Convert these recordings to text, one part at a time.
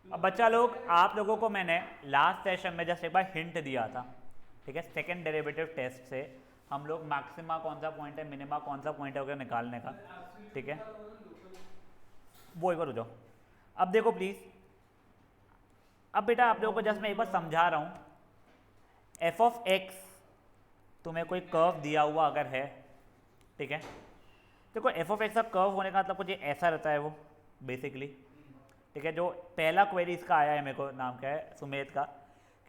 अब बच्चा लोग, आप लोगों को मैंने लास्ट सेशन में जस्ट एक बार हिंट दिया था, ठीक है, सेकंड डेरिवेटिव टेस्ट से हम लोग मैक्सिमा कौन सा पॉइंट है, मिनिमा कौन सा पॉइंट है वगैरह निकालने का, ठीक है। वो एक बार हो जाओ। अब देखो प्लीज, अब बेटा आप लोगों को जस्ट मैं एक बार समझा रहा हूं। एफ ऑफ एक्स तुम्हें कोई कर्व दिया हुआ अगर है, ठीक है, देखो एफ ऑफ एक्स का कर्व होने का मतलब कुछ ऐसा रहता है वो बेसिकली, ठीक है। जो पहला क्वेरी इसका आया है मेरे को, नाम क्या है, सुमेध का,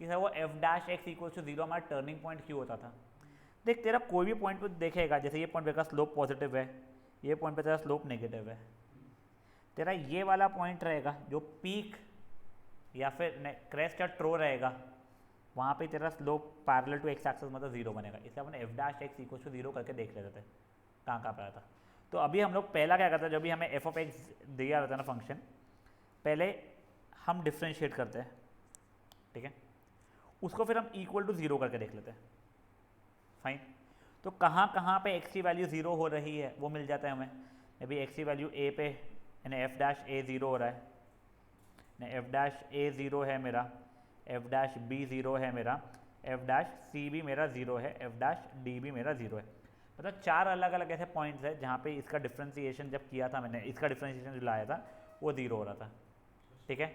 कि सर वो F dash X equal to zero हमारा टर्निंग पॉइंट क्यों होता था। देख तेरा कोई भी पॉइंट पे देखेगा, जैसे ये पॉइंट पे का स्लोप पॉजिटिव है, ये पॉइंट पे तेरा स्लोप नेगेटिव है, तेरा ये वाला पॉइंट रहेगा जो पीक या फिर क्रेस्ट या ट्रो रहेगा, वहाँ पे तेरा slope parallel to X axis मतलब जीरो बनेगा। इसलिए अपने F dash X equal to zero करके देख लेते थे कहाँ कहाँ पे आया था। तो अभी हम लोग पहला क्या करते हैं, जब भी हमें एफ ऑफ एक्स दिया रहता है ना फंक्शन, पहले हम डिफ्रेंशिएट करते हैं, ठीक है, उसको फिर हम इक्वल टू जीरो करके देख लेते हैं। फाइन। तो कहाँ कहाँ पे एक्स की वैल्यू जीरो हो रही है वो मिल जाता है हमें। अभी एक्स की वैल्यू ए पे, यानी एफ डैश ए जीरो हो रहा है, एफ डैश ए ज़ीरो है मेरा, एफ डैश बी ज़ीरो है मेरा, एफ डैश सी भी मेरा ज़ीरो है, एफ डैश डी भी मेरा ज़ीरो है। मतलब चार अलग अलग ऐसे पॉइंट्स है जहाँ पे इसका डिफ्रेंसिएशन जब किया था मैंने, इसका डिफ्रेंसिएशन जो लाया था वो ज़ीरो हो रहा था, ठीक है।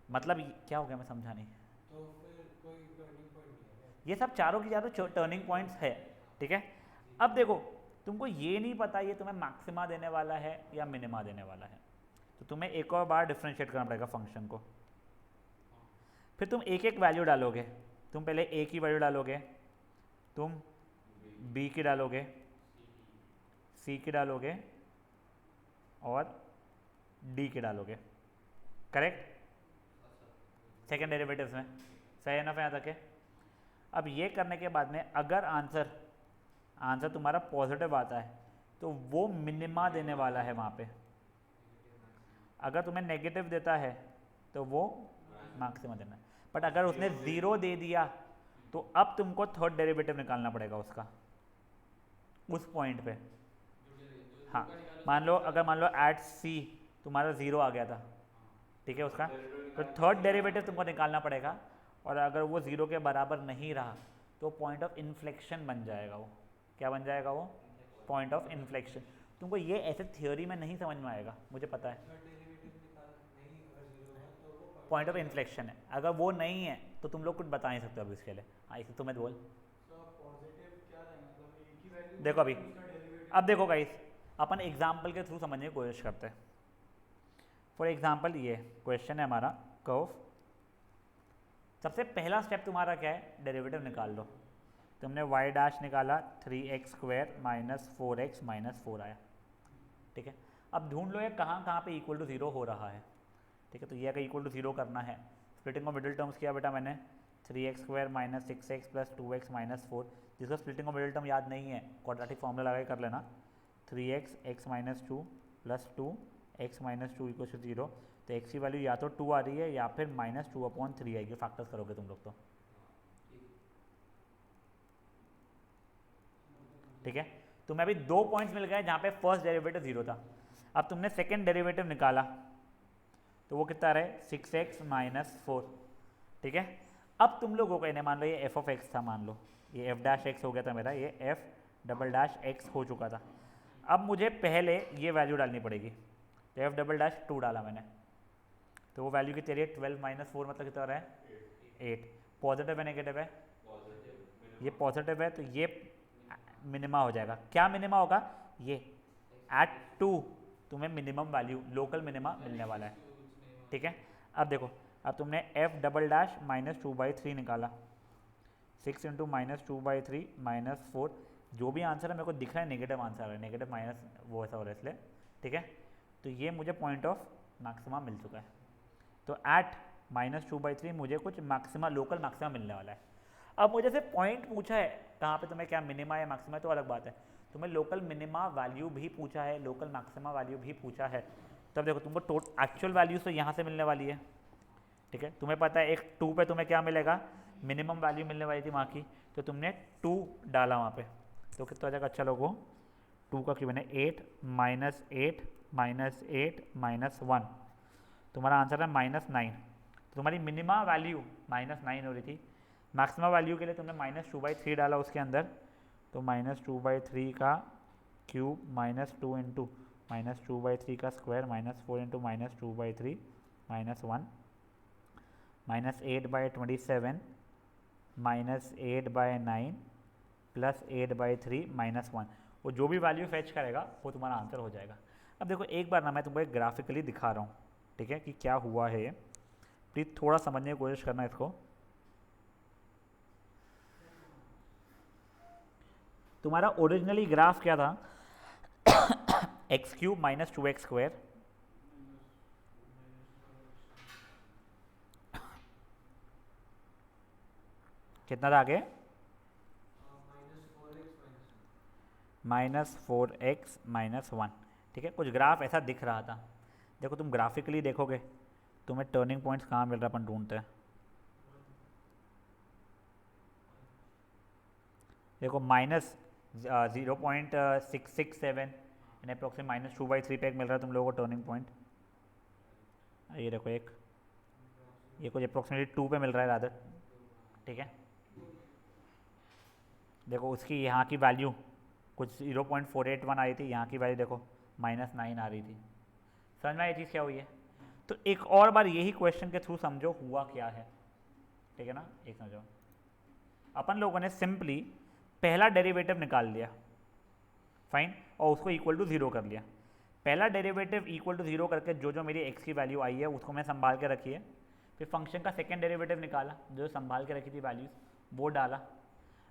मतलब क्या हो गया, मैं समझा नहीं। तो फिर कोई टर्निंग पॉइंट नहीं है? ये सब चारों की चारों टर्निंग पॉइंट्स है, ठीक है। जी। अब देखो, तुमको ये नहीं पता ये तुम्हें मैक्सिमा देने वाला है या मिनिमा देने वाला है, तो तुम्हें एक और बार डिफ्रेंशिएट करना पड़ेगा फंक्शन को। फिर तुम एक एक वैल्यू डालोगे, तुम पहले ए की वैल्यू डालोगे, तुम बी की डालोगे, सी की डालोगे और डी की डालोगे, करेक्ट, सेकेंड डेरिवेटिव्स में। सही है ना यहाँ तक है। अब ये करने के बाद में अगर आंसर तुम्हारा पॉजिटिव आता है तो वो मिनिमा देने वाला है वहाँ पे, अगर तुम्हें नेगेटिव देता है तो वो मैक्सिमा देना है। बट अगर उसने ज़ीरो दे दिया तो अब तुमको थर्ड डेरिवेटिव निकालना पड़ेगा उसका, उस पॉइंट पे। हाँ, मान लो एट सी तुम्हारा ज़ीरो आ गया था, ठीक है, उसका तो थर्ड डेरिवेटिव तुमको निकालना पड़ेगा, और अगर वो ज़ीरो के बराबर नहीं रहा तो पॉइंट ऑफ इन्फ्लेक्शन बन जाएगा वो। क्या बन जाएगा वो? Point of inflection. तुमको ये ऐसे थ्योरी में नहीं समझ में आएगा, मुझे पता है। थर्ड डेरिवेटिव निकाल नहीं, अगर जीरो है तो वो पॉइंट ऑफ इन्फ्लेक्शन है, अगर वो नहीं है तो तुम लोग कुछ बता नहीं सकते अभी इसके लिए। हाँ, इसे तुम्हें बोल। तो पॉजिटिव क्या है, मतलब एक ही वैल्यू देखो अभी, उसका डेरिवेटिव अब देखो गाइस, अपन एग्जाम्पल के थ्रू समझने की कोशिश करते हैं। फॉर एग्जाम्पल ये क्वेश्चन है हमारा कर्व। सबसे पहला स्टेप तुम्हारा क्या है, डेरिवेटिव निकाल लो। तुमने y डैश निकाला 3x square minus 4x minus 4 आया, ठीक है। अब ढूंढ लो ये कहाँ कहाँ पे इक्वल टू जीरो हो रहा है, ठीक है। तो ये अगर इक्वल टू जीरो करना है, स्प्लिटिंग ऑफ मिडिल टर्म्स किया बेटा मैंने, 3x square minus 6x plus 2x minus 4, जिसका स्प्लिटिंग ऑफ मिडिल टर्म याद नहीं है क्वाड्रेटिक फॉर्मूला लगा के कर लेना, 3x x minus 2 plus 2 x minus 2 equal to zero. तो x की वैल्यू या तो 2 आ रही है या फिर माइनस 2/3 आएगी, फैक्टर्स करोगे तुम लोग तो, ठीक है। तुम्हें अभी दो पॉइंट्स मिल गए जहाँ पे फर्स्ट डेरिवेटिव जीरो था। अब तुमने सेकेंड डेरिवेटिव निकाला तो वो कितना रहे, 6x माइनस 4, ठीक है। अब तुम लोगों को इन्हें मान लो ये एफ ऑफ एक्स था, मान लो ये एफ डैश एक्स हो गया था मेरा, ये एफ डबल डैश एक्स हो चुका था। अब मुझे पहले ये वैल्यू डालनी पड़ेगी, तो एफ डबल डैश 2 डाला मैंने, तो वो वैल्यू कितनी रही है, 12 माइनस 4 मतलब कितना रहा है, 8। पॉजिटिव है नेगेटिव है, ये पॉजिटिव है, तो ये मिनिमा हो जाएगा। क्या मिनिमा होगा, ये एट 2 तुम्हें मिनिमम वैल्यू लोकल मिनिमा मिलने वाला है, ठीक है। अब देखो, अब तुमने एफ डबल डैश माइनस 2/3 निकाला, 6 इंटू माइनस 2/3 माइनस 4, जो भी आंसर है मेरे को दिख रहा है नेगेटिव आंसर है, नेगेटिव माइनस वो ऐसा हो रहा है इसलिए, ठीक है। तो ये मुझे पॉइंट ऑफ मैक्सिमा मिल चुका है। तो एट -2/3 मुझे कुछ मैक्सिमा, लोकल मैक्सिमा मिलने वाला है। अब मुझे से पॉइंट पूछा है कहाँ पे तुम्हें क्या मिनिमा या मैक्सिमा है तो अलग बात है, तुम्हें लोकल मिनिमा वैल्यू भी पूछा है, लोकल मैक्सिमा वैल्यू भी पूछा है। तब देखो तुमको एक्चुअल वैल्यूज तो यहाँ से मिलने वाली है, ठीक है। तुम्हें पता है एक 2 पे तुम्हें क्या मिलेगा, मिनिमम वैल्यू मिलने वाली थी वहाँ की, तो तुमने 2 डाला वहाँ पे, तो कितना हो जाएगा, अच्छा लोगों 2 का क्यों बने 8 -8 -8 -1, तुम्हारा आंसर है -9। तुम्हारी मिनिमा वैल्यू -9 हो रही थी, मैक्सिमम वैल्यू के लिए तुमने -2/3 डाला उसके अंदर, तो -2/3 का क्यूब -2 इंटू -2/3 का स्क्वायर -4 इंटू -2/3 -1 -8/27 -8/9 प्लस 8/3 -1। वो जो भी वैल्यू फेच करेगा वो तुम्हारा आंसर हो जाएगा। अब देखो एक बार ना मैं तुमको एक ग्राफिकली दिखा रहा हूँ, ठीक है, कि क्या हुआ है। प्लीज़ थोड़ा समझने की कोशिश करना इसको। तुम्हारा ओरिजिनली ग्राफ क्या था, x³ -2x², कितना था आगे, -4x -1। ठीक है, कुछ ग्राफ ऐसा दिख रहा था। देखो तुम ग्राफिकली देखोगे तुम्हें टर्निंग पॉइंट्स कहाँ मिल रहा है, अपन ढूंढते हैं। देखो -0.667 एंड अप्रोक्सीमेट -2/3 पे एक मिल रहा है तुम लोगों को टर्निंग पॉइंट। ये देखो एक, ये कुछ अप्रोक्सीमेटली 2 पे मिल रहा है रादर, ठीक है। देखो उसकी यहाँ की वैल्यू कुछ 0.481 आई थी, यहाँ की वैल्यू देखो -9 आ रही थी। समझ में ये चीज़ क्या हुई है। तो एक और बार यही क्वेश्चन के थ्रू समझो हुआ क्या है, ठीक है ना। एक समझो, अपन लोगों ने सिंपली पहला डेरिवेटिव निकाल लिया, फाइन, और उसको इक्वल टू 0 कर लिया। पहला डेरिवेटिव इक्वल टू 0 करके जो जो मेरी x की वैल्यू आई है उसको मैं संभाल के रखी है। फिर फंक्शन का सेकेंड डेरिवेटिव निकाला, जो संभाल के रखी थी वैल्यूज वो डाला।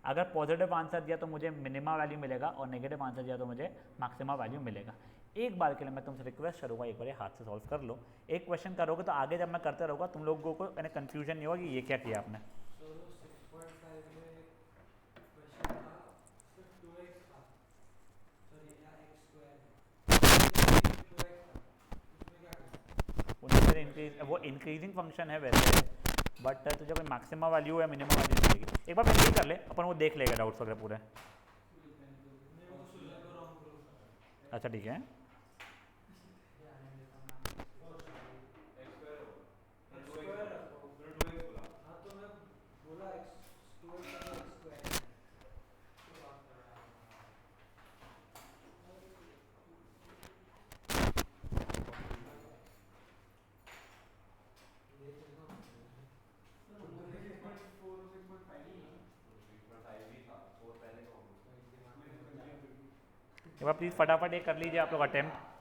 अगर पॉजिटिव आंसर दिया तो मुझे मिनिमा वैल्यू मिलेगा, और नेगेटिव आंसर दिया तो मुझे मैक्सिमा वैल्यू मिलेगा। एक बार के लिए मैं तुमसे रिक्वेस्ट करूँगा, एक बार हाथ से सॉल्व कर लो। एक क्वेश्चन करोगे तो आगे जब मैं करते रहूँगा तुम लोगों को कन्फ्यूजन नहीं होगा कि ये क्या किया आपने। तो 6.5 में क्वेश्चन था, उसमें 2x था, सॉरी या x स्क्वायर था, 2x था, उसमें क्या करना वो इंक्रीजिंग फंक्शन है वैसे, बट तुझे कोई मैक्सिमम वैल्यू या मिनिमम वैल्यू नहीं मिलेगी। एक बार पहले ये कर ले, अपन वो देख लेगा डाउट्स वगैरह पूरे। नहीं, वो तो सुलझन को रॉन्ग प्रूफ करना है। अच्छा ठीक है, ध्यान नहीं देता मैं x स्क्वायर रखो। हाँ तो मैं बोला x 2x का तो x स्क्वायर है, तो बात कर रहा है। ये तो ना 6.4 और 6.5 ही था। तो एक दिमाग में बच जाएगा। एक बार प्लीज़ फटाफट ये कर लीजिए आप लोग अटेम्प्ट।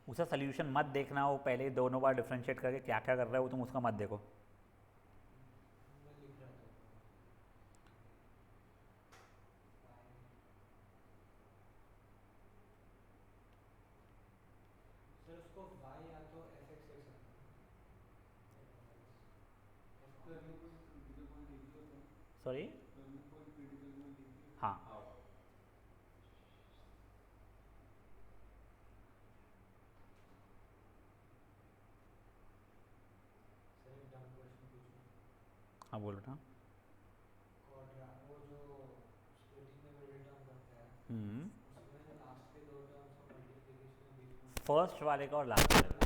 उसका सोल्यूशन मत देखना, वो पहले ही दोनों बार डिफ्रेंशिएट करके क्या क्या कर रहा है वो तुम उसका मत देखो। मैं लिख रहा था तो सर उसको y या तो fx लिख सकते हैं ना, टर्निंग पॉइंट क्रिटिकल पॉइंट एक ही होता है। Sorry, turning point critical point एक ही हाँ, होता है। सर एक डम क्वेश्चन पूछूं। हाँ बोल बेटा। क्वाड्रा वो जो स्प्लिटिंग में मिडिल टर्म बनता है, हम्म, उसमें लास्ट के दो टर्म्स का मल्टीप्लिकेशन है बीच में, फर्स्ट वाले का और लास्ट वाले का, सामने का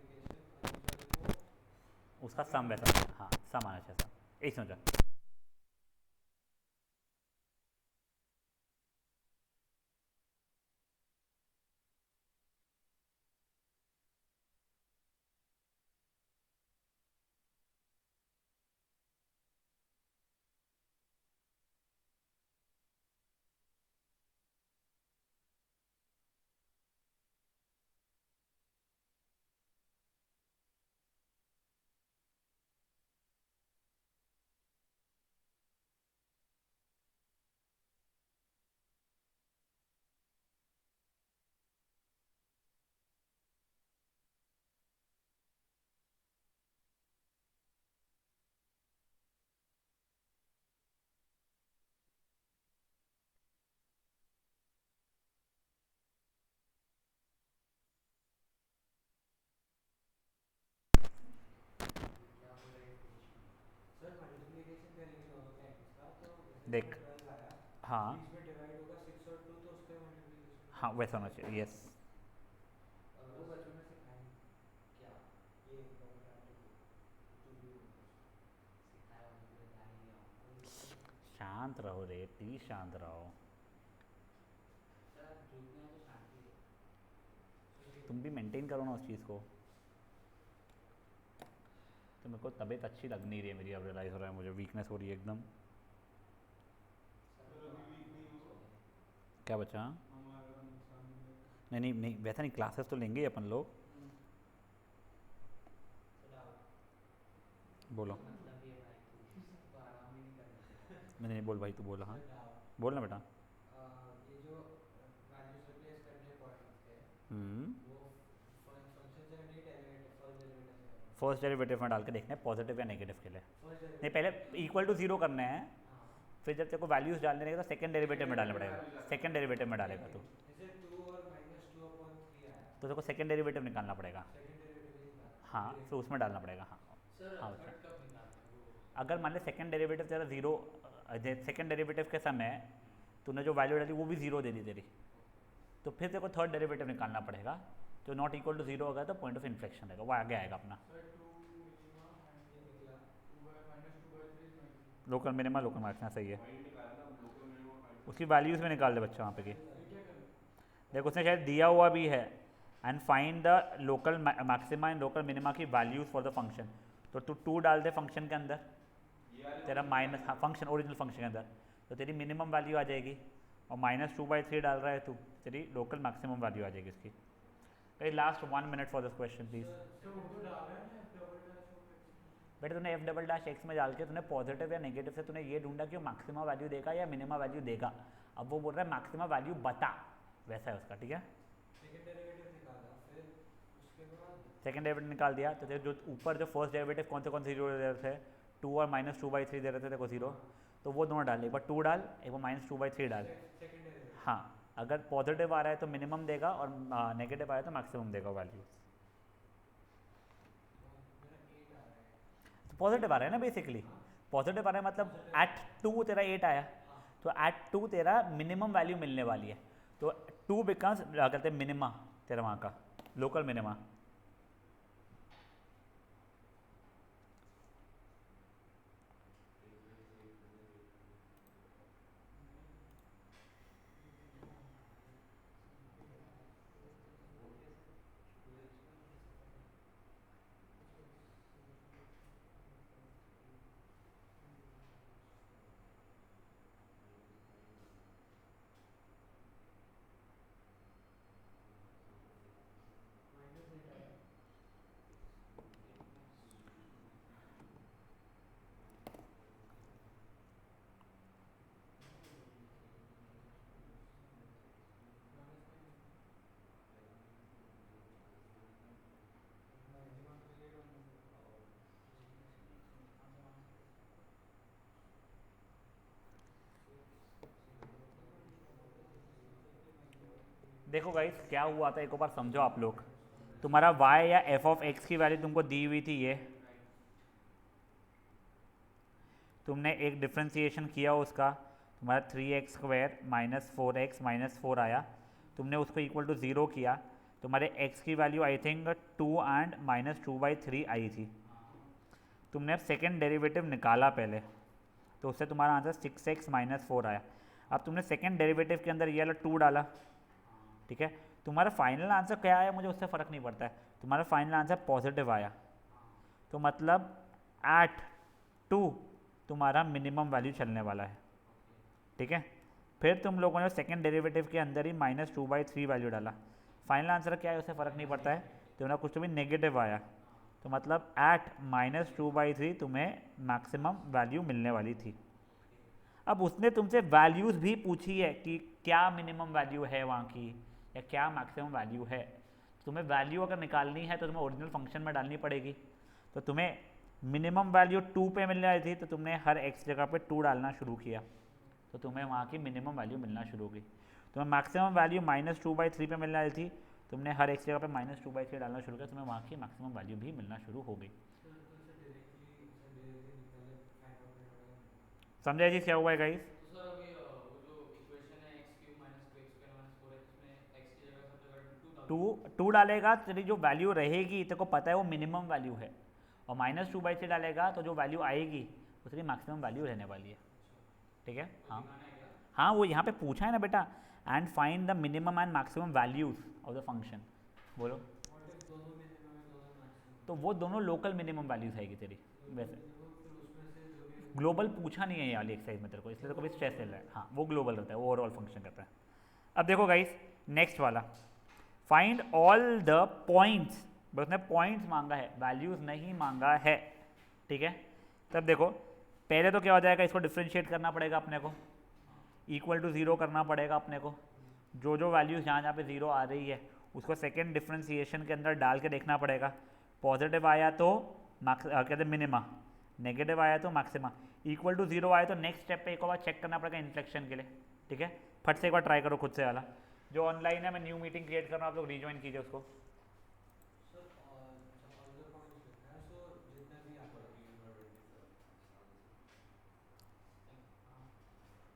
मल्टीप्लिकेशन और बीच वाले को उसका सम सम आना वैसा, चाहिए। हाँ सम आना चाहिए सम। एक समझा। देख, 12 आया, हाँ 20 में डिवाइड होगा 6 और 2 तो उसका मल्टीप्लिकेशन हाँ वैसा होना चाहिए, यस। वो बचपन में सिखाएंगे क्या ये डबल ब्रैकेट तू भी सिखाया मुझे ध्यान ही नहीं आ कोई दिक्कत नहीं। शांत रहो रे प्लीज, शांत रहो। सर ग्रुप में तो शांति है। तुम भी मेंटेन करो ना उस चीज़ को। तो मेरे को तबीयत अच्छी लग नहीं रही है मेरी, अब रियलाइज़ हो रहा है मुझे, वीकनेस हो रही है एकदम। क्या बचा? नहीं नहीं नहीं, वैसा नहीं, क्लासेस तो लेंगे ही अपन लोग। बोलो। मतलब ये भाई तो आराम ही नहीं करना। नहीं नहीं, बोल भाई तू बोल, हाँ बोल ना बेटा। ये जो वैल्यूज रिप्लेस करने पॉइंट्स थे हम्म, वो फंक्शन से नहीं डेरिवेटिव फर्स्ट डेरिवेटिव से फर्स्ट डेरिवेटिव में डाल के देखना है पॉजिटिव या नेगेटिव के लिए। फर्स्ट नहीं, पहले इक्वल टू जीरो करने हैं, हाँ फिर जब तेरे को वैल्यूज डालने रहेगा तो सेकंड डेरिवेटिव में डालना पड़ेगा, सेकंड डेरिवेटिव में डालेगा तो जैसे 2 और -2/3 आया तेरे को सेकंड डेरिवेटिव निकालना पड़ेगा। सेकंड डेरिवेटिव ही निकालना हाँ फिर उसमें डालना पड़ेगा, हाँ। सर हाँ थर्ड कब निकालना है वो अगर मान ले सेकंड डेरिवेटिव तेरा जीरो, सेकंड डेरिवेटिव के समय तूने जो वैल्यू डाली वो भी जीरो दे दी तेरी, तो फिर तेरे को थर्ड डेरिवेटिव निकालना पड़ेगा, तो नॉट इक्वल टू जीरो होगा तो पॉइंट ऑफ इन्फ्लेक्शन रहेगा, वो आगे आएगा अपना। सर 2 मिनिमा एंड ये निकला 2/-2/3 is maximum local minima local maxima सही है, उसकी वैल्यूज़ में निकाल दे बच्चा वहाँ पे की। ये क्या करूँ देखो उसने शायद दिया हुआ भी है, and find the local maxima and local minima की वैल्यूज़ फॉर द फंक्शन, तो तू 2 डाल दे फंक्शन के अंदर, तेरा माइनस, हाँ फंक्शन ओरिजिनल फंक्शन के अंदर, तो तेरी मिनिमम वैल्यू आ जाएगी, और -2/3 डाल रहा है तू, तेरी लोकल मैक्सिमम वैल्यू आ जाएगी इसकी। भाई last 1 minute for this question please. तो वो तो डाल रहा है ना डबल डैश ऑफ एक्स बेटा तूने f डबल डैश एक्स में डाल के तूने पॉजिटिव या नेगेटिव से तूने ये ढूंढा कि वो मैक्सिमम वैल्यू देगा या मिनिमम वैल्यू देगा, अब वो बोल रहा है मैक्सिमम वैल्यू बता, वैसा है उसका, ठीक है। सेकंड डेरिवेटिव निकाला फिर उसके बाद सेकंड डेरिवेटिव निकाल दिया, तो तेरे जो ऊपर जो फर्स्ट डेरिवेटिव कौन से जीरो दे रहे थे, 2 और -2/3 दे रहे थे देखो जीरो, तो वो दोनों डाल, एक बार 2 डाल, एक बार -2/3 डाल। सेकंड डेरिवेटिव हाँ अगर पॉजिटिव आ रहा है तो मिनिमम देगा, और नेगेटिव आ रहा है तो मैक्सिमम देगा वैल्यू। मेरा 8 आ रहा है तो पॉजिटिव आ रहा है ना बेसिकली, पॉजिटिव आ रहा है मतलब एट 2 तेरा 8 आया, तो एट 2 तेरा मिनिमम वैल्यू मिलने वाली है, तो 2 बिकम्स क्या कहते हैं मिनिमा, तेरा वहाँ का लोकल मिनिमा। -8 आया देखो गाइस क्या हुआ था एक बार समझो आप लोग, तुम्हारा y या f ऑफ x की वैल्यू तुमको दी हुई थी, ये तुमने एक डिफ्रेंसिएशन किया उसका, तुम्हारा 3x² -4x -4 आया, तुमने उसको इक्वल टू 0 किया, तुम्हारे x की वैल्यू आई थिंक 2 एंड -2/3 आई थी, तुमने अब सेकेंड डेरिवेटिव निकाला पहले, तो उससे तुम्हारा आंसर 6x -4 आया। अब तुमने सेकेंड डेरिवेटिव के अंदर ये वाला 2 डाला, ठीक है, तुम्हारा फाइनल आंसर क्या आया मुझे उससे फ़र्क नहीं पड़ता है, तुम्हारा फाइनल आंसर पॉजिटिव आया, तो मतलब एट 2 तुम्हारा मिनिमम वैल्यू चलने वाला है, ठीक है। फिर तुम लोगों ने सेकेंड डेरिवेटिव के अंदर ही -2/3 वैल्यू डाला, फाइनल आंसर क्या है उससे फ़र्क नहीं पड़ता है, तुम्हारा कुछ तो भी नेगेटिव आया, तो मतलब एट -2/3 तुम्हें मैक्सिमम वैल्यू मिलने वाली थी। अब उसने तुमसे वैल्यूज़ भी पूछी है कि क्या मिनिमम वैल्यू है वहाँ की या क्या मैक्सिमम वैल्यू है, तुम्हें वैल्यू अगर निकालनी है तो तुम्हें ओरिजिनल फंक्शन में डालनी पड़ेगी, तो तुम्हें मिनिमम वैल्यू 2 पे मिलने वाली थी, तो तुमने हर x जगह पे 2 डालना शुरू किया, तो तुम्हें वहाँ की मिनिमम वैल्यू मिलना शुरू हो गई। तुम्हें मैक्सिमम वैल्यू -2/3 पे मिलने वाली थी, तुमने हर x जगह पे -2/3 डालना शुरू किया, तुम्हें वहाँ की मैक्सिमम वैल्यू भी मिलना शुरू हो गई। समझा जी क्या हुआ है गाइस? टू डालेगा तेरी जो वैल्यू रहेगी तेरे को पता है वो मिनिमम वैल्यू है, और -2/3 डालेगा तो जो वैल्यू आएगी वो तेरी मैक्सिमम वैल्यू रहने वाली है। ठीक है, हाँ हाँ, वो यहाँ पे पूछा है ना बेटा, and find the minimum and maximum values of the function. बोलो। व्हाट इफ दोनों मिनिमम है दोनों मैक्सिमम? तो वो दोनों लोकल मिनिमम वैल्यूज आएगी तेरी। वैसे मिनिमम फिर उसमें से जो भी ग्लोबल पूछा नहीं है ये वाली एक्सरसाइज में तेरे को, इसलिए तेरे को भी स्ट्रेस ले रहा है। हाँ, वो ग्लोबल रहता है, वो ओवरऑल फंक्शन करता है। अब देखो गाइस, नेक्स्ट वाला, फाइंड ऑल द पॉइंट्स। बस उसने पॉइंट्स मांगा है, वैल्यूज नहीं मांगा है। ठीक है, तब देखो पहले तो क्या हो जाएगा, इसको डिफ्रेंशिएट करना पड़ेगा अपने को, इक्वल टू 0 करना पड़ेगा अपने को। जो जो वैल्यूज जहाँ जहाँ पे 0 आ रही है उसको सेकेंड डिफ्रेंशिएशन के अंदर डाल के देखना पड़ेगा। पॉजिटिव आया तो कहते हैं मिनिमा, नेगेटिव आया तो मैक्सिमा, इक्वल टू 0 आया तो नेक्स्ट स्टेप पे एक बार चेक करना पड़ेगा इन्फ्लेक्शन के लिए। ठीक है, फट से एक बार ट्राई करो खुद से वाला। जो ऑनलाइन है मैं न्यू मीटिंग क्रिएट कर रहा हूँ, आप लोग रीज्वाइन कीजिए उसको। सर ऑल द पॉइंट्स लिखना है, सो जितने भी आता है। हाँ मुझे तो पूछा मैंने आज की मीटिंग पर आप लोग ने क्या चार दिखा तो नहीं सकता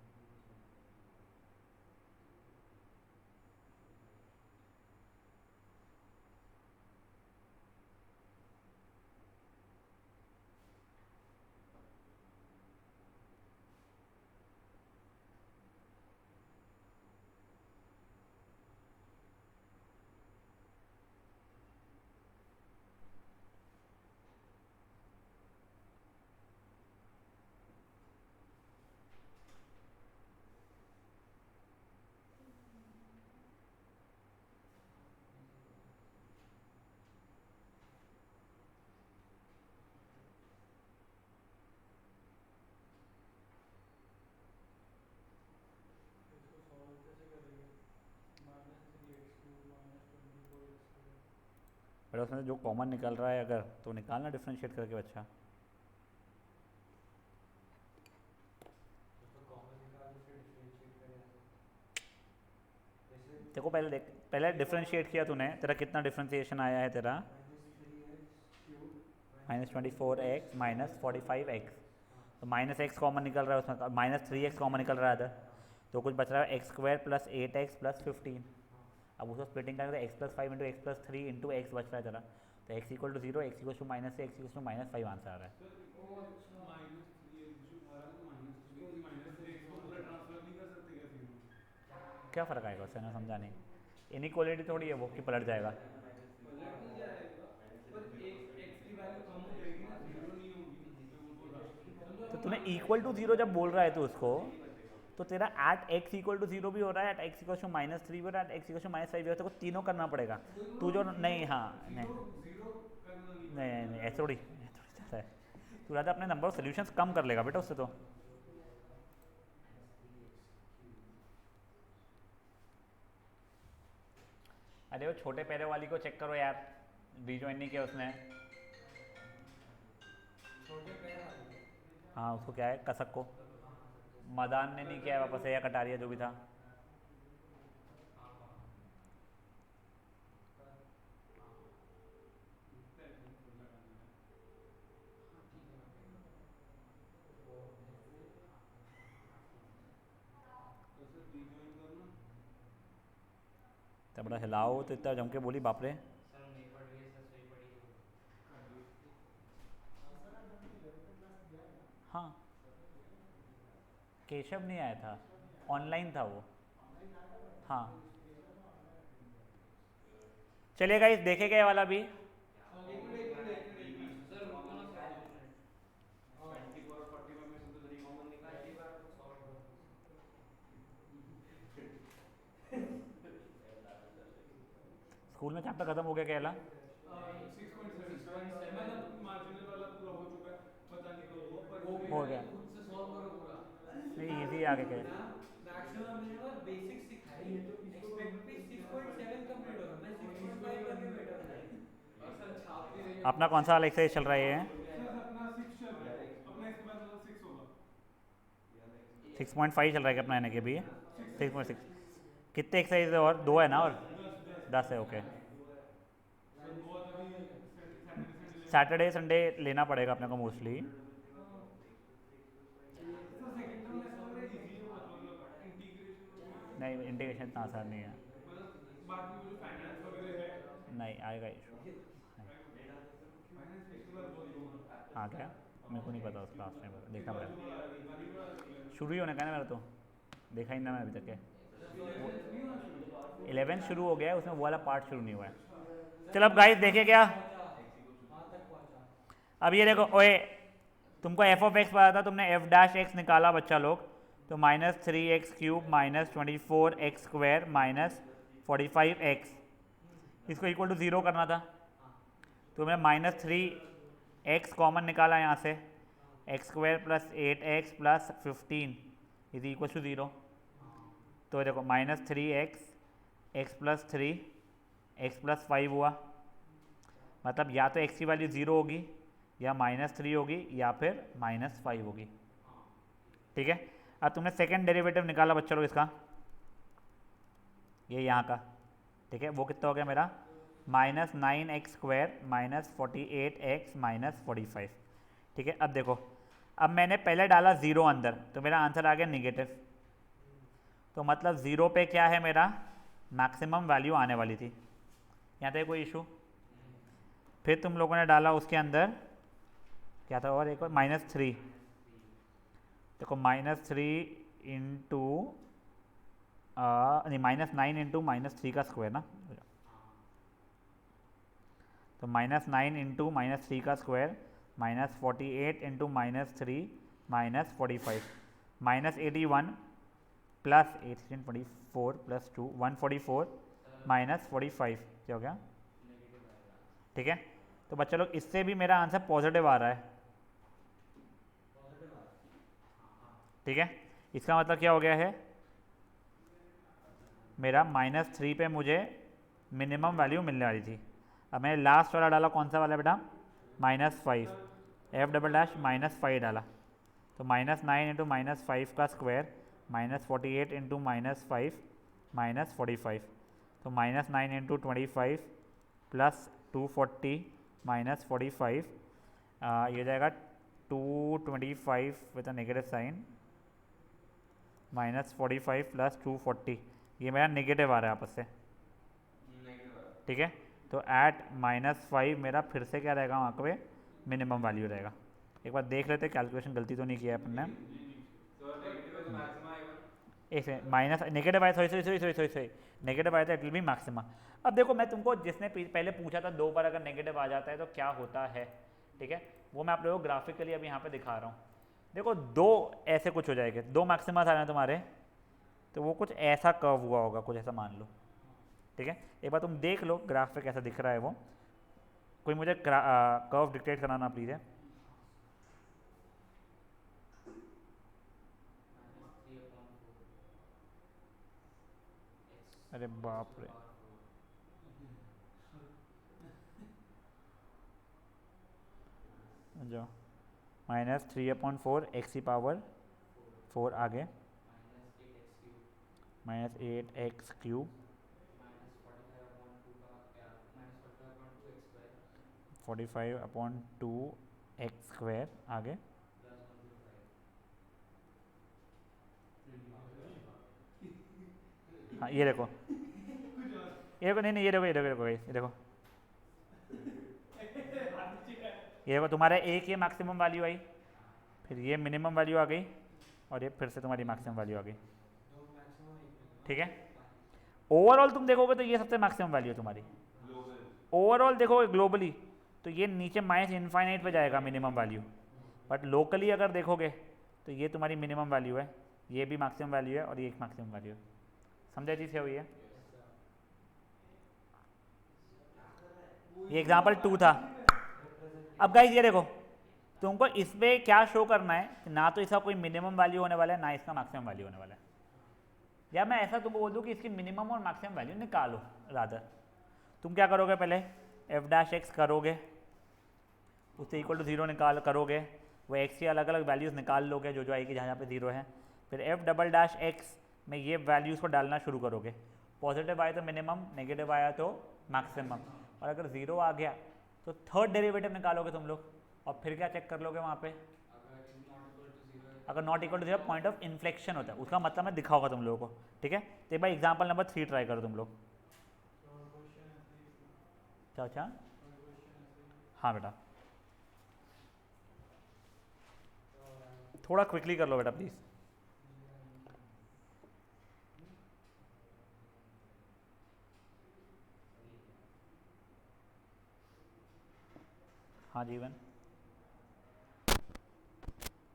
बोल दिया नहीं नानी चेक करो। इसको सॉल्व कैसे करेंगे? -3x³ -24x²। बट उसमें जो कॉमन निकल रहा है अगर तो निकालना डिफ्रेंशिएट करके। अच्छा, तो कॉमन निकाल के फिर डिफरेंशिएट करें ऐसे देखो पहले देख, पहले डिफ्रेंशिएट किया तूने, तेरा कितना डिफ्रेंशिएशन आया है तेरा, -3x³ -24x -45x। हाँ तो -x कॉमन निकल रहा है उसमें, -3x कॉमन निकल रहा है अदर, तो कुछ बच रहा है x² + 8x + 15। हाँ अब उसको स्प्लिटिंग करेंगे तो x + 5 × x + 3 × x बच रहा है तेरा, तो x = 0, x = -6, x = -5 आंसर आ रहा है। ओ अच्छा क्या क्या फ़र्क आएगा उससे, ना समझा नहीं। इनइक्वालिटी थोड़ी है वो कि पलट जाएगा। पलट नहीं जाएगा पर एक x की वैल्यू कम हो जाएगी ना, जीरो नहीं होगी, मैं वो बोल रहा हूँ। तो तूने इक्वल टू 0 जब बोल रहा है तो उसको, तो तेरा एट x = 0 भी हो रहा है, एट x = -3 भी हो रहा है, एट x = -5 भी हो रहा है, तेरे को तीनों करना पड़ेगा। तू जो नहीं, हाँ नहीं जीरो करना नहीं नहीं नहीं नहीं, ऐसे थोड़ी जाता है। तू ज़्यादा अपने नंबर ऑफ सोल्यूशंस कम कर लेगा बेटा उससे तो। अरे वो छोटे पैरे वाली को चेक करो यार, रीजॉइन नहीं किया उसने। छोटे पैर वाली। हाँ, उसको क्या है, कसक को मदान ने नहीं किया है वापस, है या कटारिया जो भी था। हाँ हाँ हाँ हाँ ठीक है मैं कह रहा हूँ वो तब बड़ा हिलाओ तो इतना जम के बोली, बाप रे। सर नहीं पढ़ रही है, सर सही पढ़ी है हाँ, केशव नहीं आया था, ऑनलाइन था वो। हाँ, चलिए गाइस, देखेगा ये वाला भी। एक मिनट एक मिनट एक मिनट एक मिनट सर रुको ना सर 2 मिनट। 24 और 45 में से तो 3 कॉमन निकाल 24 को सॉल्व करो। स्कूल में चैप्टर खत्म हो गया क्या वाला? 6.7 मतलब मार्जिनल वाला पूरा हो चुका है, पता नहीं कब वो पर हो गया, खुद से सॉल्व करो पूरा। नहीं इजी आगे के। मैम अपना कौन सा वाला एक्सरसाइज चल रहा है ये? 6.5 चल रहा है कि अपना यानी कि भी 6.6। कितने एक्सरसाइज है और 2 है ना, और 10 है। ओके, सैटरडे संडे लेना पड़ेगा अपने को मोस्टली। नहीं, इंटीग्रेशन इतना आसान नहीं है। नहीं आएगा इशू। हाँ क्या, मेरे को नहीं पता उसका लास्ट टाइम, देखना पड़ेगा। शुरू ही होने का है ना मेरा, तो देखा ही ना मैं अभी तक है। 11 शुरू हो गया है, उसमें वो वाला पार्ट शुरू नहीं हुआ है। चलो अब गाइस देखे क्या, अब ये देखो, ओए तुमको एफ ऑफ एक्स पता था, तुमने एफ डैश एक्स निकाला बच्चा लोग, तो -3x³ -24x² -45x, इसको इक्वल टू 0 करना था। तो मैं -3x कॉमन निकाला यहाँ से, x² + 8x + 15 is equal to 0। तो देखो -3x x + 3 x + 5 हुआ, मतलब या तो x की वैल्यू 0 होगी, या -3 होगी, या फिर -5 होगी। ठीक है, अब तुमने सेकेंड डेरिवेटिव निकाला बच्चों लोग इसका, ये यहाँ का। ठीक है, वो कितना हो गया मेरा, -9x² -48x -45। ठीक है, अब देखो, अब मैंने पहले डाला 0 अंदर, तो मेरा आंसर आ गया नेगेटिव। तो मतलब 0 पे क्या है, मेरा मैक्सिमम वैल्यू आने वाली थी। यहाँ तक कोई इशू? फिर तुम लोगों ने डाला उसके अंदर क्या था, और एक और -3। देखो -3 इंटू नहीं, -9 इंटू -3 का स्क्वायर ना, तो -9 इंटू -3 का स्क्वायर -48 इंटू -3 -45 -81 प्लस 1824 प्लस 2 144 -45, क्या हो गया? ठीक है, तो बच्चे लोग इससे भी मेरा आंसर पॉजिटिव आ रहा है। ठीक है, इसका मतलब क्या हो गया है, मेरा -3 पे मुझे मिनिमम वैल्यू मिलने वाली थी। अब मैंने लास्ट वाला डाला, कौन सा वाला बेटा, -5, f डबल डैश -5 डाला, तो -9 इंटू -5 का स्क्वायर -48 इंटू -5 -45, तो -9 इंटू 25 प्लस 240 -45, ये जाएगा 225 with a negative sign -45 plus 240, ये मेरा नेगेटिव आ रहा है आपस से। ठीक है, तो एट -5 मेरा फिर से क्या रहेगा, वहाँ पे मिनिमम वैल्यू रहेगा। एक बार देख लेते, कैलकुलेशन गलती तो नहीं किया है अपन ने। एक से माइनस नेगेटिव आया, सॉरी नेगेटिव आया था, इट विल बी मैक्सिमा। अब देखो, मैं तुमको जिसने पहले पूछा था 2 बार अगर नेगेटिव आ जाता है तो क्या होता है, ठीक है, वो मैं आप लोगों को ग्राफिकली अब यहाँ पे दिखा रहा हूँ। देखो 2 ऐसे कुछ हो जाएंगे, 2 मैक्सिमा आ रहे हैं तुम्हारे, तो वो कुछ ऐसा कर्व हुआ होगा, कुछ ऐसा मान लो। ठीक है, एक बार तुम देख लो ग्राफ पे कैसा दिख रहा है वो, कोई मुझे कर्व डिक्टेट कराना प्लीज़ है। अरे बाप रे, जो -3/4 x⁴ आगे -8x³ 45/2x² आगे हाँ ये देखो, नहीं ये देखो, ये देखो ये देखो, तुम्हारा एक ये मैक्सिमम वैल्यू आई, फिर ये मिनिमम वैल्यू आ गई, और ये फिर से तुम्हारी मैक्सिमम वैल्यू आ गई। ठीक है, ओवरऑल तुम देखोगे तो ये सबसे मैक्सिमम वैल्यू है तुम्हारी। ओवरऑल देखोगे ग्लोबली तो ये नीचे -∞ पे जाएगा मिनिमम वैल्यू, बट लोकली अगर देखोगे तो ये तुम्हारी मिनिमम वैल्यू है, ये भी मैक्सिमम वैल्यू है, और ये एक मैक्सिमम वैल्यू है। समझा चीज़ क्या हुई है? ये एग्जाम्पल 2 था। अब गाइस ये देखो, तुमको इसमें क्या शो करना है, ना तो इसका कोई मिनिमम वैल्यू होने वाला है, ना इसका मैक्सिमम वैल्यू होने वाला है। या मैं ऐसा तुमको बोल दूँ कि इसकी मिनिमम और मैक्सिमम वैल्यू निकालो। रादर तुम क्या करोगे, पहले f' करोगे, उससे इक्वल टू जीरो निकाल करोगे, वो एक्स की अलग अलग वैल्यूज़ निकाल लोगे जो जो आएगी जहाँ जहाँ पे जीरो है। फिर एफ डबल डैश एक्स में ये वैल्यूज़ को डालना शुरू करोगे, पॉजिटिव आया तो मिनिमम, नेगेटिव आया तो मैक्सिमम, और अगर ज़ीरो आ गया तो थर्ड डेरिवेटिव निकालोगे तुम लोग, और फिर क्या चेक कर लोगे वहाँ पे, अगर not equal to zero point of inflection होता है, उसका मतलब मैं दिखाऊंगा तुम लोगों को, ठीक है। तो एक बार एग्जाम्पल नंबर 3 ट्राई करो तुम लोग। अच्छा अच्छा, हाँ बेटा थोड़ा क्विकली कर लो बेटा प्लीज़। हाँ जीवन,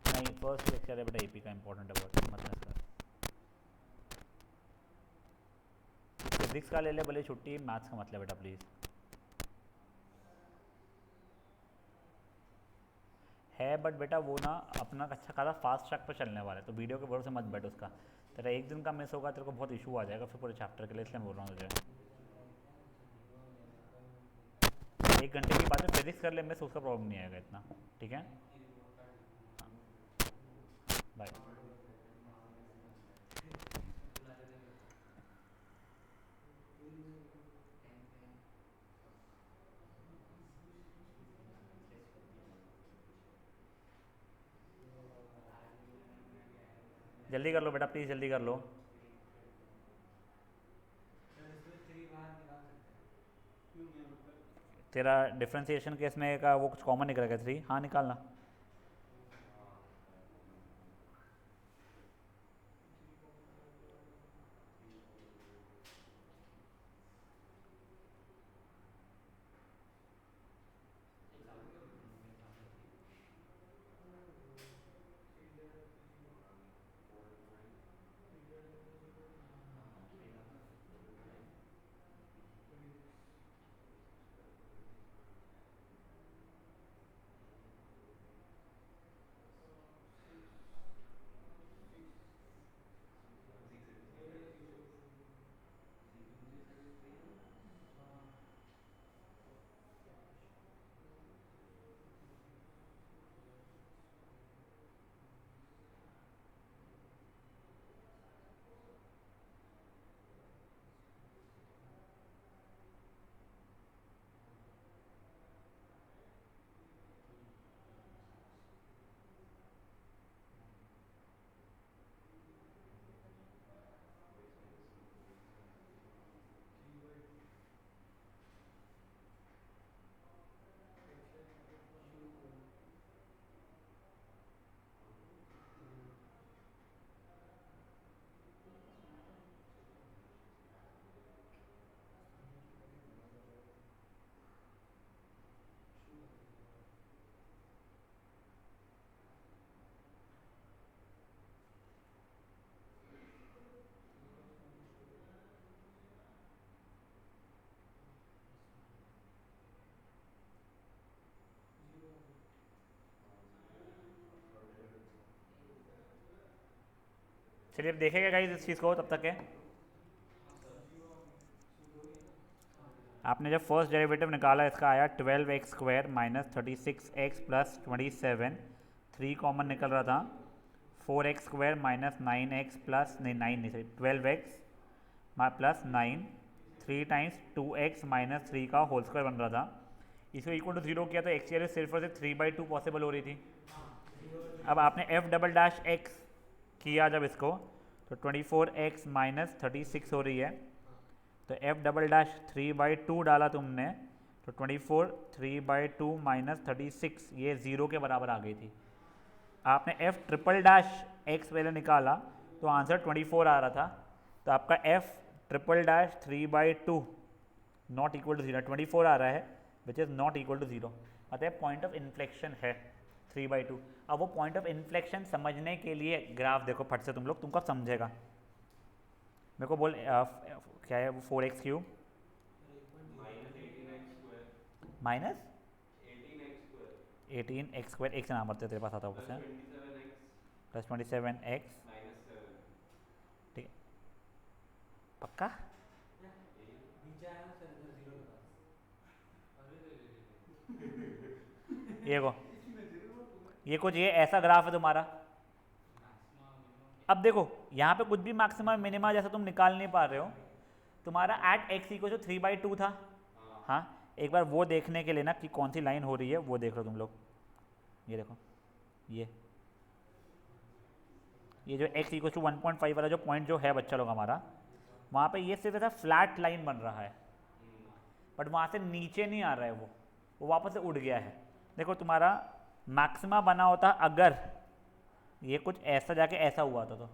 नहीं फर्स्ट लेक्चर है बेटा एपी का, इंपॉर्टेंट है बहुत, मत मिस कर। फिजिक्स का ले ले भले छुट्टी, मैथ्स का मत ले बेटा प्लीज़। है बट बेटा वो ना अपना अच्छा खासा फास्ट ट्रैक पर चलने वाला है, तो वीडियो के भरोसे मत बैठ उसका, तेरा एक दिन का मिस होगा तेरे को बहुत इशू आ जाएगा फिर पूरे चैप्टर के लिए, इसलिए मैं बोल रहा हूँ तुझे। 1 घंटे की बात है, फिजिक्स कर ले मिस, उसका प्रॉब्लम नहीं आएगा इतना, ठीक है। बाय। जल्दी कर लो बेटा प्लीज़, जल्दी कर लो। तेरा डिफ्रेंसिएशन केस में का वो कुछ कॉमन निकलेगा 3, हाँ निकालना। चलिए अब देखेगा गाइस इस चीज़ को तब तक है। आपने जब फर्स्ट डेरिवेटिव निकाला इसका आया 12x² minus 36x plus 27, 3 common निकल रहा था, 4x² माइनस 9x प्लस नहीं 9 नहीं sorry 12x plus 9, 3 times 2x minus 3 का होल स्क्वायर बन रहा था। इसको इक्वल टू जीरो किया तो एक्स की वैल्यू सिर्फ और सिर्फ 3/2 पॉसिबल हो रही थी। अब आपने एफ डबल डैश एक्स किया जब इसको, तो 24x माइनस 36 हो रही है, तो एफ डबल डैश 3/2 डाला तुमने, तो 24 3/2 माइनस 36 ये ज़ीरो के बराबर आ गई थी। आपने एफ ट्रिपल डैश एक्स पहले निकाला तो आंसर 24 आ रहा था, तो आपका F triple dash 3/2 not equal to zero, 24 आ रहा है which is not equal to zero, मतलब पॉइंट ऑफ इन्फ्लेक्शन है 3/2। अब वो पॉइंट ऑफ इन्फ्लेक्शन समझने के लिए ग्राफ देखो फट से तुम लोग, तुमको समझेगा। मेरे को बोल क्या है वो 4x³ माइनस 18x², एक से नाम बढ़ते तेरे पास आता होगा प्लस 27x, ठीक है पक्का। ये को ये कुछ ये ऐसा ग्राफ है तुम्हारा। अब देखो यहाँ पे कुछ भी मैक्सिमम मिनिमा जैसा तुम निकाल नहीं पा रहे हो। तुम्हारा एट एक्स इक्वल टू 3/2 था। हाँ, एक बार वो देखने के लिए ना कि कौन सी लाइन हो रही है वो देख लो तुम लोग। ये देखो ये जो x इक्वल टू 1.5 वाला जो पॉइंट जो है बच्चा लोग हमारा, वहाँ पे ये सिर्फ ऐसा फ्लैट लाइन बन रहा है, बट वहाँ से नीचे नहीं आ रहा है, वो वापस से उड़ गया है। देखो तुम्हारा मैक्सिमा बना होता अगर ये कुछ ऐसा जाके ऐसा हुआ था, तो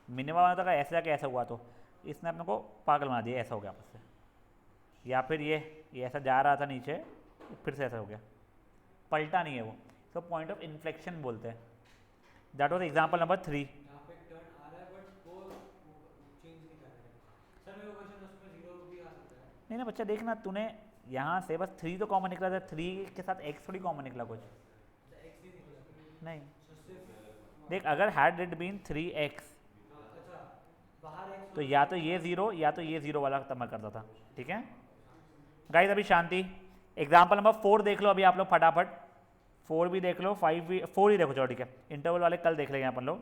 मिनिमम बना था ऐसा जाके ऐसा हुआ, तो इसने अपने को पागल बना दिया, ऐसा हो गया आपस से। या फिर ये ऐसा जा रहा था नीचे, फिर से ऐसा हो गया, पलटा नहीं है वो। तो पॉइंट ऑफ इन्फ्लेक्शन बोलते हैं। That was example number 3। यहाँ पे टर्न आ रहा है बट वो चेंज नहीं कर रहा है। सर मेरे को क्वेश्चन उसमें 0 भी आ सकता है। नहीं ना बच्चा, देखना तूने यहाँ से बस 3 तो कॉमन निकला था, 3 के साथ x थोड़ी कॉमन निकला कुछ एक्स ही निकला नहीं। सर सिर्फ देख अगर हैड इट बीन 3x अच्छा बाहर एक्स तो या तो ये 0 या तो ये 0 वाला तब मैं करता था। ठीक है गाइस, अभी शांति। एग्जाम्पल नंबर 4 देख लो अभी आप लोग फटाफट। 4 भी देख लो, 5 भी, 4 ही देखो चलो, ठीक है। इंटरवल वाले कल देख लेंगे अपन लोग।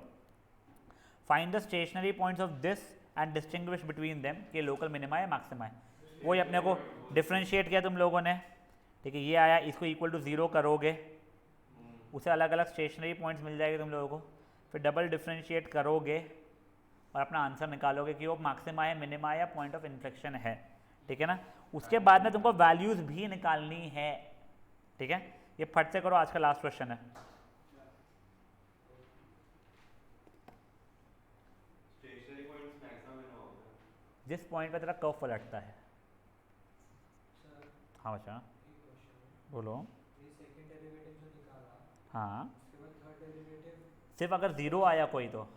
Find the stationary points of this and distinguish between them, कि लोकल मिनिमा या मैक्सिमा है। वही अपने को डिफ्रेंशिएट किया तुम लोगों ने, ठीक है। ये आया, इसको इक्वल टू 0 करोगे, उसे अलग अलग स्टेशनरी पॉइंट्स मिल जाएंगे तुम लोगों को। फिर डबल डिफ्रेंशिएट करोगे और अपना आंसर निकालोगे कि वो मैक्सिमा है, मिनिमा या पॉइंट ऑफ इन्फ्लेक्शन है, ठीक है ना। उसके बाद में तुमको वैल्यूज भी निकालनी है, ठीक है। ये फट से करो, आज का लास्ट क्वेश्चन है। जिस पॉइंट पे तेरा कर्व पलटता है। सर हाँ बच्चा एक क्वेश्चन है। बोलो। ये सेकंड डेरिवेटिव जो निकाला, हाँ, उसके बाद थर्ड डेरिवेटिव, सिर्फ अगर 0 आया कोई हाँ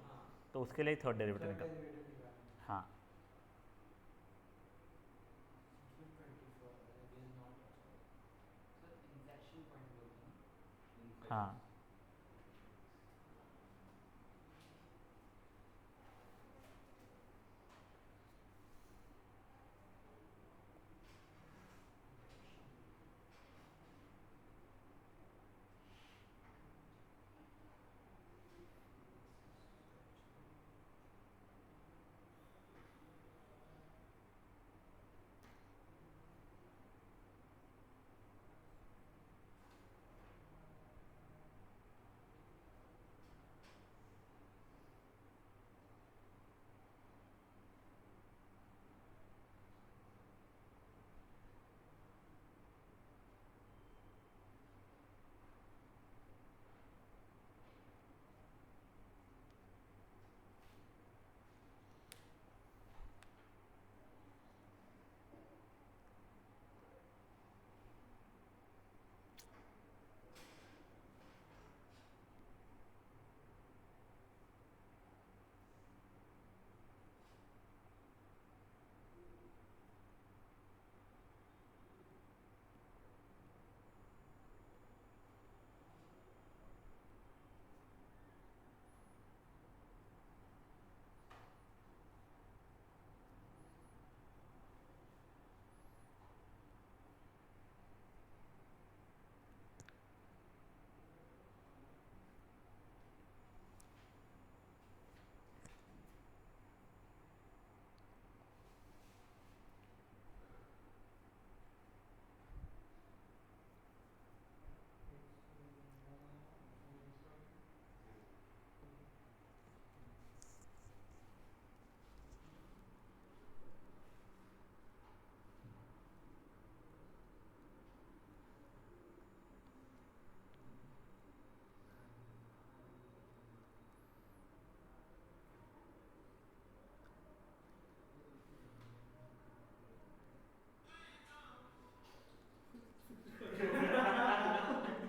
तो उसके लिए थर्ड डेरिवेटिव थर्ड निकाल। डेरिवेटिव निकाला। हाँ 24 is not sir inflection point बोलते हैं। हाँ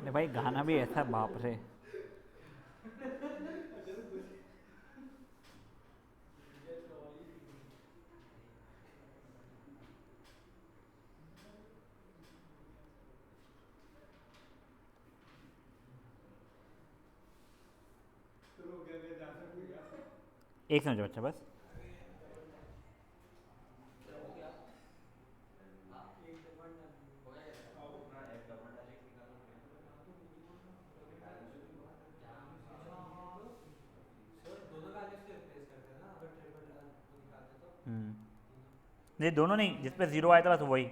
नहीं भाई, गाना भी ऐसा, बाप रे। एक समझो बच्चा बस। ये दोनों नहीं, जिस पे 0 आया था बस वही।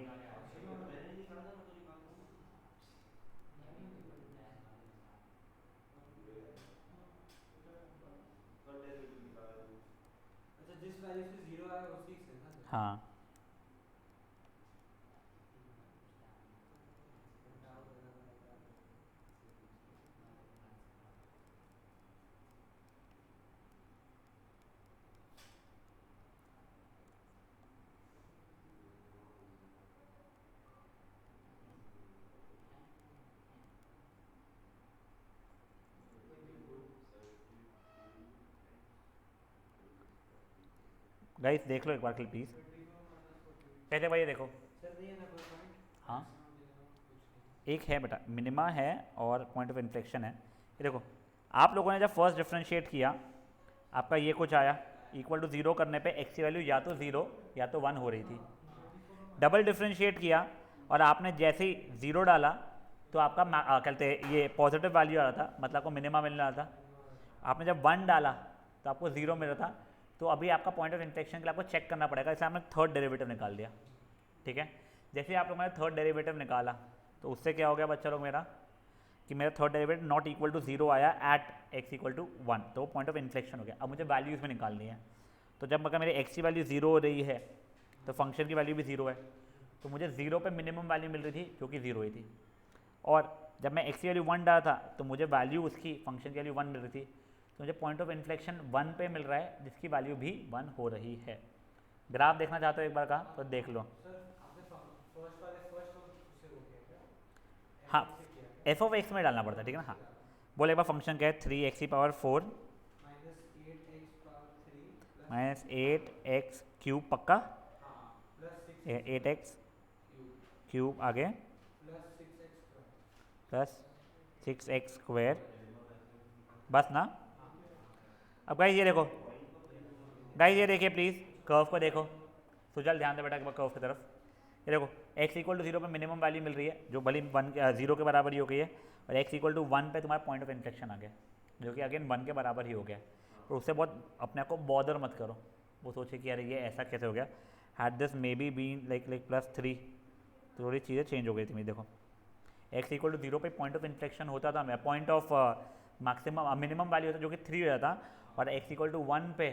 अच्छा जिस वैल्यू से 0 आया उसी से ना सर? हाँ गाइस देख लो एक बार प्लीज़। 24 माइनस 14 कैसे भाई ये देखो। सर नहीं है ना कोई पॉइंट? हाँ कुछ नहीं। एक है बेटा, मिनिमा है और पॉइंट ऑफ इन्फ्लेक्शन है। ये देखो, आप लोगों ने जब फर्स्ट डिफ्रेंशिएट किया, आपका ये कुछ आया, इक्वल टू 0 करने पे x की वैल्यू या तो 0 या तो 1 हो रही थी। डबल डिफ्रेंशिएट किया और आपने जैसे ही 0 डाला तो आपका कहते हैं ये पॉजिटिव वैल्यू आ रहा था, मतलब आपको मिनिमा मिल रहा था। आपने जब 1 डाला तो आपको 0 मिल रहा था। तो अभी आपका पॉइंट ऑफ इन्फ्लेक्शन के लिए आपको चेक करना पड़ेगा, इसलिए आपने थर्ड डेरिवेटिव निकाल दिया। ठीक है, जैसे आप लोगों ने थर्ड डेरिवेटिव निकाला तो उससे क्या हो गया बच्चा लोग मेरा, कि मेरा third derivative not equal to 0 आया एट x इक्वल टू 1, तो पॉइंट ऑफ इन्फ्लेक्शन हो गया। अब मुझे वैल्यूज़ में निकालनी है, तो जब अगर मेरे x की वैल्यू 0 हो रही है तो फंक्शन की वैल्यू भी 0 है, तो मुझे 0 पे मिनिमम वैल्यू मिल रही थी जो कि 0 ही थी। और जब मैं x की वैल्यू 1 डाला था तो मुझे वैल्यू उसकी फंक्शन की वैल्यू 1 मिल रही थी, तो मुझे पॉइंट ऑफ इन्फ्लेक्शन 1 पे मिल रहा है जिसकी वैल्यू भी 1 हो रही है। ग्राफ देखना चाहते हो एक बार का तो देख लो। सर आपने फर्स्ट वाले फर्स्ट उससे हो गया क्या? हाँ ऐसे किया क्या? एफ ऑफ एक्स में डालना पड़ता है, ठीक है ना। हाँ बोले एक बार फंक्शन क्या है, 3x की power 4 minus 8x power 3 plus minus 8x cube, पक्का हाँ प्लस 6 8x क्यूब क्यूब आगे plus 6x square. Plus 6x square, बस ना। अब गाइस ये देखो, गाइस ये देखिए प्लीज़, कर्व को देखो, सुजल ध्यान दे बेटा एक बार कर्व की तरफ। ये देखो x इक्वल टू 0 पे मिनिमम वैल्यू मिल रही है जो भले 0 के बराबर ही हो गई है, और x इक्वल टू 1 पे तुम्हारा पॉइंट ऑफ इन्फ्लेक्शन आ गया जो कि अगेन 1 के बराबर ही हो गया। तो उससे बहुत अपने आप को बॉदर मत करो, वो सोचे कि यार ये ऐसा कैसे हो गया, had this may be been like +3, तो थोड़ी चीज़ें चेंज हो गई थी। देखो x इक्वल टू 0 पे पॉइंट ऑफ इन्फ्लेक्शन होता था, मैं point of maximum minimum value होता जो कि 3 हो जाता, और x इक्वल टू 1 पे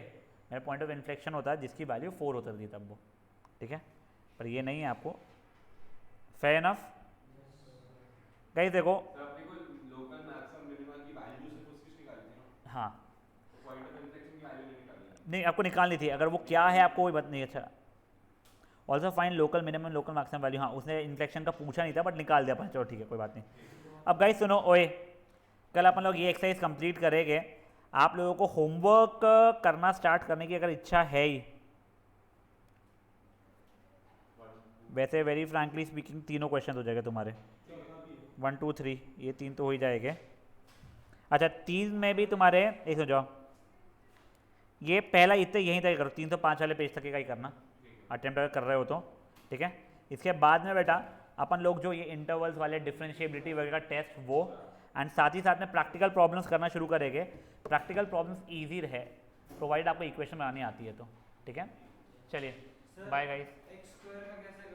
मेरा पॉइंट ऑफ इन्फ्लेक्शन होता है जिसकी वैल्यू 4 होती थी तब वो। ठीक है, पर ये नहीं है आपको। फेयर इनफ गाइस देखो। सर अपने को लोकल मैक्सिमम मिनिमम की वैल्यू सिर्फ उसकी निकाली थी ना, हाँ तो पॉइंट ऑफ इन्फ्लेक्शन की वैल्यू नहीं निकाली। नहीं आपको निकालनी थी, अगर वो क्या है आपको कोई बात नहीं। अच्छा also fine local minimum local maximum value, हाँ उसने इन्फ्लेक्शन का पूछा नहीं था बट निकाल दिया अपन, चलो ठीक है कोई बात नहीं। अब गाइस सुनो, ओए कल अपन लोग ये एक्सरसाइज कंप्लीट करेंगे। आप लोगों को होमवर्क करना स्टार्ट करने की अगर इच्छा है ही, वैसे वेरी फ्रैंकली स्पीकिंग तीनों क्वेश्चन हो जाएगा तुम्हारे, 1 2 3 ये 3 तो हो ही जाएंगे। अच्छा 3 में भी तुम्हारे एक हो जाओ, ये पहला इतने यहीं तक करो, 3 तो 5 वाले पेज तक का ही करना अटेम्प्ट अगर कर रहे हो तो। ठीक है, इसके बाद में बेटा अपन लोग जो ये इंटरवल्स वाले डिफरेंशिएबिलिटी वगैरह टेस्ट वो, एंड साथ ही साथ में प्रैक्टिकल प्रॉब्लम्स करना शुरू करेंगे। प्रैक्टिकल प्रॉब्लम्स ईजी है प्रोवाइड आपको इक्वेशन बनानी आती है तो। ठीक है, चलिए बाय गाइस। x स्क्वायर का कैसे